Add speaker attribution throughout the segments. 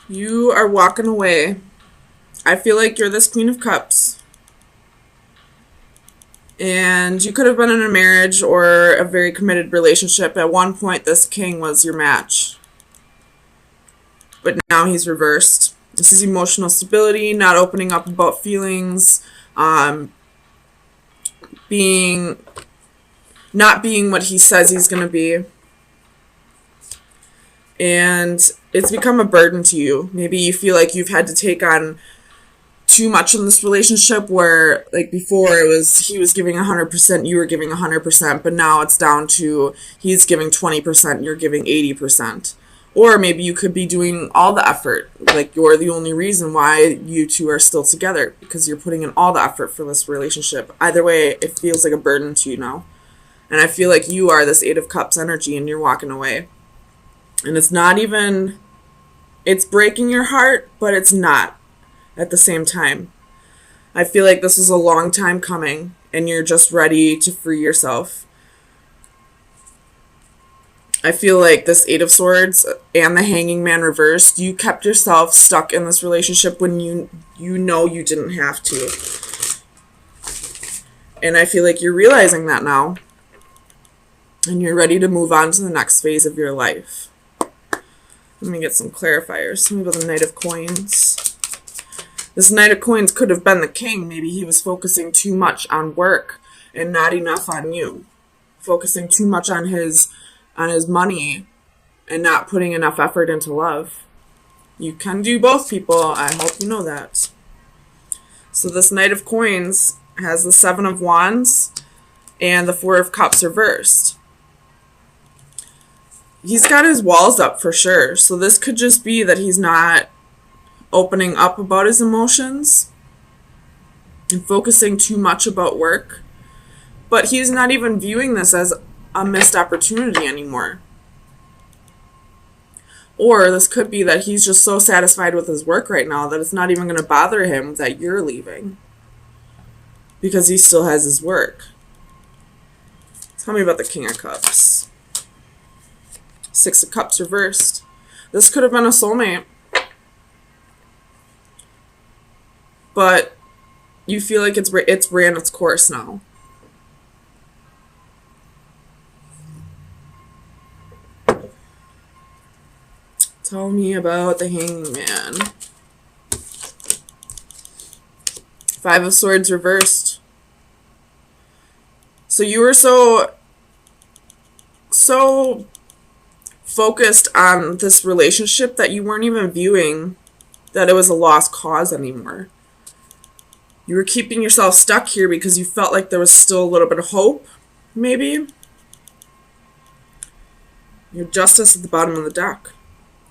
Speaker 1: You are walking away. I feel like you're this Queen of Cups. And you could have been in a marriage or a very committed relationship. At one point, this king was your match. But now he's reversed. This is emotional stability, not opening up about feelings, being not being what he says he's going to be. And it's become a burden to you. Maybe you feel like you've had to take on too much in this relationship where like before it was he was giving 100%, you were giving 100%, but now it's down to he's giving 20%, you're giving 80%. Or maybe you could be doing all the effort, like you're the only reason why you two are still together because you're putting in all the effort for this relationship. Either way, it feels like a burden to you now. And I feel like you are this 8 of Cups energy and you're walking away. And it's not even, it's breaking your heart, but it's not at the same time. I feel like this is a long time coming and you're just ready to free yourself. I feel like this 8 of Swords and the Hanging Man reversed, you kept yourself stuck in this relationship when you know you didn't have to. And I feel like you're realizing that now. And you're ready to move on to the next phase of your life. Let me get some clarifiers. Tell me about the Knight of Coins. This Knight of Coins could have been the king. Maybe he was focusing too much on work and not enough on you. Focusing too much on his money and not putting enough effort into love. You can do both, people. I hope you know that. So this Knight of Coins has the 7 of Wands and the 4 of Cups reversed. He's got his walls up for sure. So this could just be that he's not opening up about his emotions and focusing too much about work. But he's not even viewing this as a missed opportunity anymore. Or this could be that he's just so satisfied with his work right now that it's not even going to bother him that you're leaving. Because he still has his work. Tell me about the King of Cups. 6 of Cups reversed. This could have been a soulmate. But you feel like it's ran its course now. Tell me about the Hanging Man. 5 of Swords reversed. So you were so focused on this relationship that you weren't even viewing that it was a lost cause anymore. You were keeping yourself stuck here because you felt like there was still a little bit of hope, maybe. Your Justice at the bottom of the deck.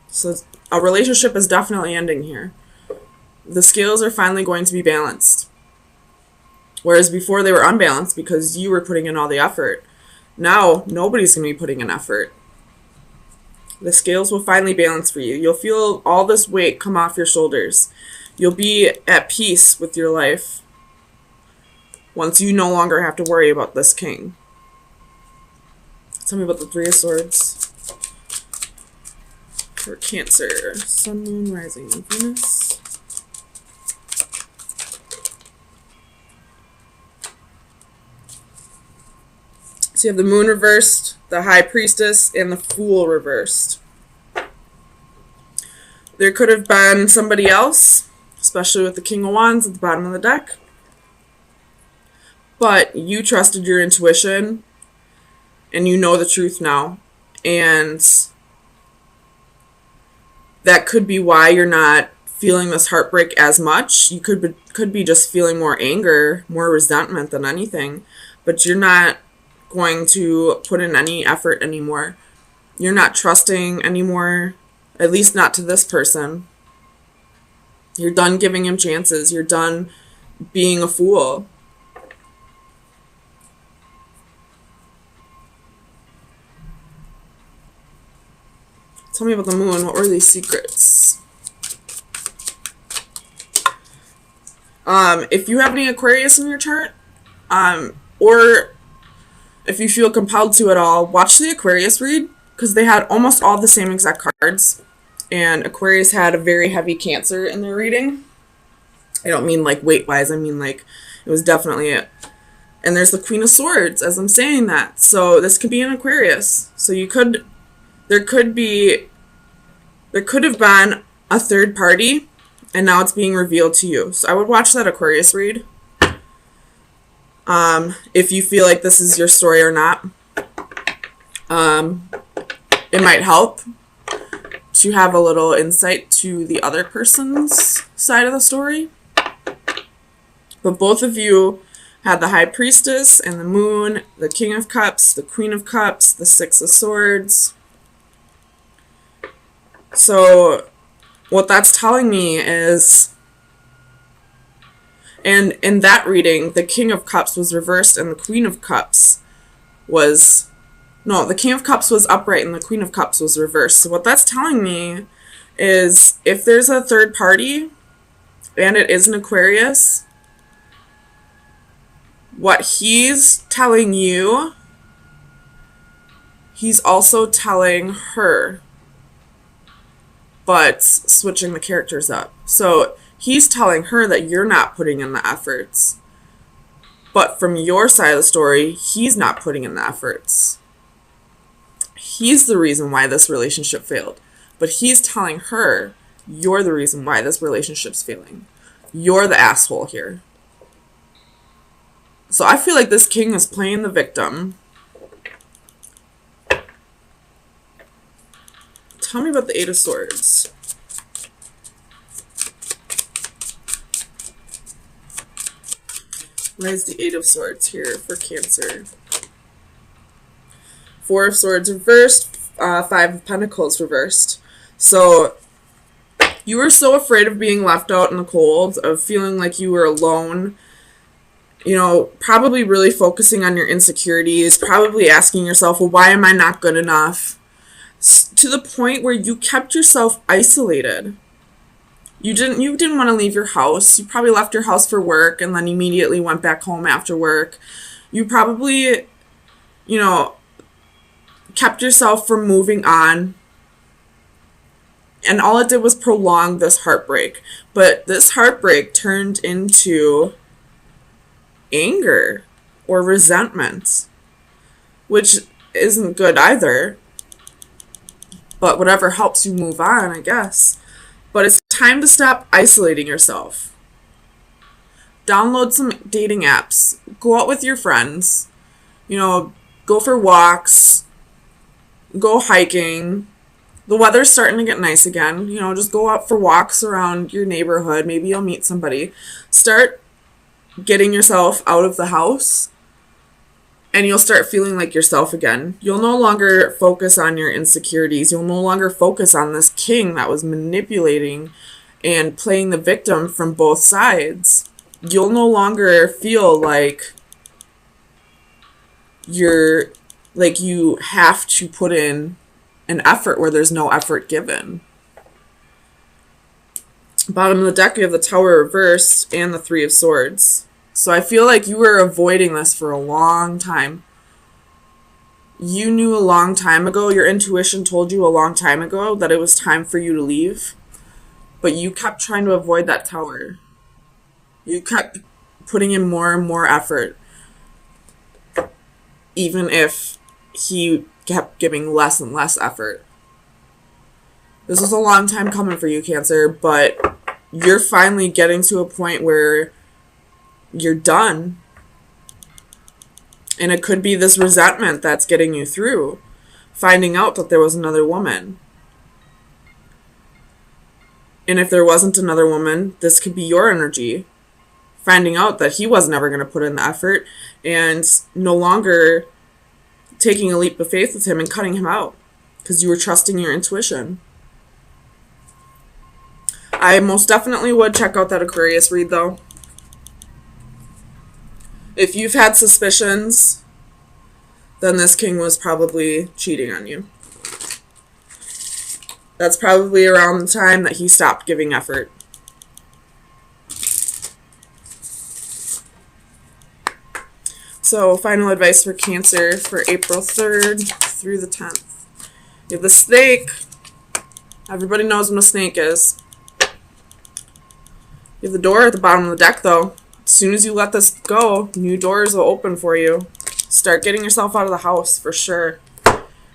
Speaker 1: So a relationship is definitely ending here. The scales are finally going to be balanced. Whereas before they were unbalanced because you were putting in all the effort. Now nobody's going to be putting in effort. The scales will finally balance for you. You'll feel all this weight come off your shoulders. You'll be at peace with your life once you no longer have to worry about this king. Tell me about the 3 of Swords. For Cancer, Sun, Moon, Rising, and Venus. So you have the Moon reversed, the High Priestess, and the Fool reversed. There could have been somebody else, especially with the King of Wands at the bottom of the deck. But you trusted your intuition, and you know the truth now. And that could be why you're not feeling this heartbreak as much. You could be just feeling more anger, more resentment than anything. But you're not going to put in any effort anymore. You're not trusting anymore, at least not to this person. You're done giving him chances. You're done being a fool. Tell me about the Moon. What were these secrets? If you have any Aquarius in your chart, or if you feel compelled to at all, watch the Aquarius read, because they had almost all the same exact cards. And Aquarius had a very heavy Cancer in their reading. I don't mean like weight-wise. I mean like it was definitely it. And there's the Queen of Swords as I'm saying that. So this could be an Aquarius. So there could have been a third party, and now it's being revealed to you. So I would watch that Aquarius read. If you feel like this is your story or not. It might help to have a little insight to the other person's side of the story. But both of you had the High Priestess and the Moon, the King of Cups, the Queen of Cups, the Six of Swords. So what that's telling me is, and in that reading, the King of Cups was reversed and the Queen of Cups was, no, the King of Cups was upright and the Queen of Cups was reversed. So what that's telling me is if there's a third party and it is an Aquarius, what he's telling you, he's also telling her, but switching the characters up. So he's telling her that you're not putting in the efforts, but from your side of the story, he's not putting in the efforts. He's the reason why this relationship failed, but he's telling her you're the reason why this relationship's failing. You're the asshole here. So I feel like this king is playing the victim. Tell me about the Eight of Swords. Why is the Eight of Swords here for Cancer? Four of Swords reversed, Five of Pentacles reversed. So you were so afraid of being left out in the cold, of feeling like you were alone, you know, probably really focusing on your insecurities, probably asking yourself, well, why am I not good enough? To the point where you kept yourself isolated. You didn't want to leave your house. You probably left your house for work and then immediately went back home after work. You probably, you know, kept yourself from moving on. And all it did was prolong this heartbreak. But this heartbreak turned into anger or resentment, which isn't good either. But whatever helps you move on, I guess. But it's time to stop isolating yourself. Download some dating apps. Go out with your friends. You know, go for walks. Go hiking. The weather's starting to get nice again. You know, just go out for walks around your neighborhood. Maybe you'll meet somebody. Start getting yourself out of the house, and you'll start feeling like yourself again. You'll no longer focus on your insecurities. You'll no longer focus on this king that was manipulating and playing the victim from both sides. You'll no longer feel like you have to put in an effort where there's no effort given. Bottom of the deck, we have the Tower reversed and the Three of Swords. So I feel like you were avoiding this for a long time. You knew a long time ago, your intuition told you a long time ago that it was time for you to leave. But you kept trying to avoid that Tower. You kept putting in more and more effort. Even if he kept giving less and less effort. This was a long time coming for you, Cancer, but you're finally getting to a point where you're done. And it could be this resentment that's getting you through, finding out that there was another woman. And if there wasn't another woman, this could be your energy, finding out that he was never going to put in the effort and no longer taking a leap of faith with him and cutting him out because you were trusting your intuition. I most definitely would check out that Aquarius read, though. If you've had suspicions, then this king was probably cheating on you. That's probably around the time that he stopped giving effort. So, final advice for Cancer for April 3rd through the 10th. You have the Snake, Everybody knows what a snake is. You have the door at the bottom of the deck, though. As soon as you let this go, new doors will open for you. Start getting yourself out of the house, for sure.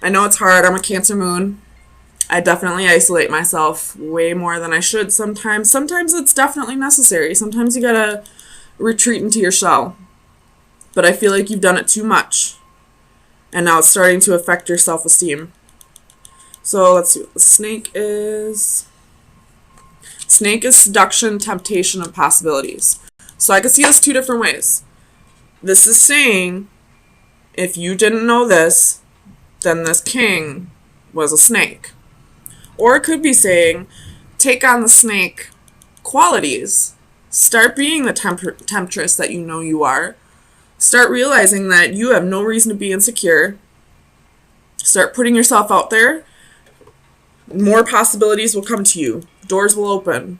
Speaker 1: I know it's hard. I'm a Cancer moon. I definitely isolate myself way more than I should sometimes. Sometimes it's definitely necessary. Sometimes you gotta retreat into your shell. But I feel like you've done it too much. And now it's starting to affect your self-esteem. So let's see what the snake is. Snake is seduction, temptation, and possibilities. So I can see this two different ways. This is saying, if you didn't know this, then this king was a snake. Or it could be saying, take on the snake qualities. Start being the temptress that you know you are. Start realizing that you have no reason to be insecure. Start putting yourself out there. More possibilities will come to you. Doors will open.